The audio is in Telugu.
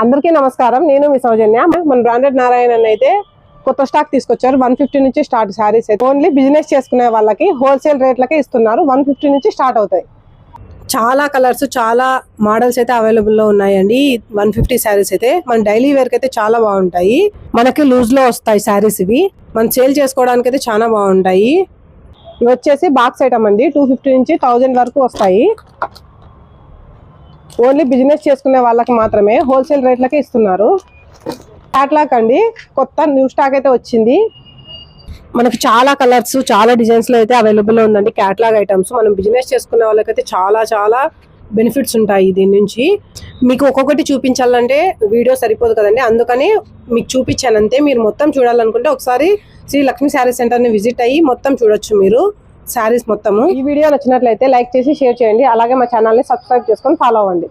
అందరికీ నమస్కారం. నేను మీ సౌజన్య. మన బ్రాండెడ్ నారాయణ అయితే కొత్త స్టాక్ తీసుకొచ్చారు. 150 నుంచి స్టార్ట్ శారీస్ అయితే ఓన్లీ బిజినెస్ చేసుకునే వాళ్ళకి హోల్సేల్ రేట్లకే ఇస్తున్నారు. 150 నుంచి స్టార్ట్ అవుతాయి. చాలా కలర్స్, చాలా మోడల్స్ అయితే అవైలబుల్ లో ఉన్నాయండి. 150 శారీస్ అయితే మన డైలీ వేర్ కి అయితే చాలా బాగుంటాయి. మనకి లూజ్ లో వస్తాయి శారీస్. ఇవి మనం సేల్ చేసుకోవడానికి అయితే చాలా బాగుంటాయి. ఇవి వచ్చేసి బాక్స్ ఐటమ్ అండి. 250 నుంచి 1000 వరకు వస్తాయి. ఓన్లీ బిజినెస్ చేసుకునే వాళ్ళకి మాత్రమే హోల్సేల్ రేట్లకే ఇస్తున్నారు. క్యాట్లాగ్ అండి, కొత్త న్యూ స్టాక్ అయితే వచ్చింది. మనకి చాలా కలర్స్, చాలా డిజైన్స్ లో అయితే అవైలబుల్ లో ఉందండి. క్యాట్లాగ్ ఐటమ్స్ మనం బిజినెస్ చేసుకునే వాళ్ళకైతే చాలా చాలా బెనిఫిట్స్ ఉంటాయి దీని నుంచి. మీకు ఒక్కొక్కటి చూపించాలంటే వీడియో సరిపోదు కదండి, అందుకని మీకు చూపించాను అంతే. మీరు మొత్తం చూడాలనుకుంటే ఒకసారి శ్రీ లక్ష్మీ శారీ సెంటర్ ని విజిట్ అయ్యి మొత్తం చూడొచ్చు మీరు శారీస్ మొత్తము. ఈ వీడియో నచ్చినట్లయితే లైక్ చేసి షేర్ చేయండి. అలాగే మా ఛానల్ ని సబ్స్క్రైబ్ చేసుకొని ఫాలో అవ్వండి.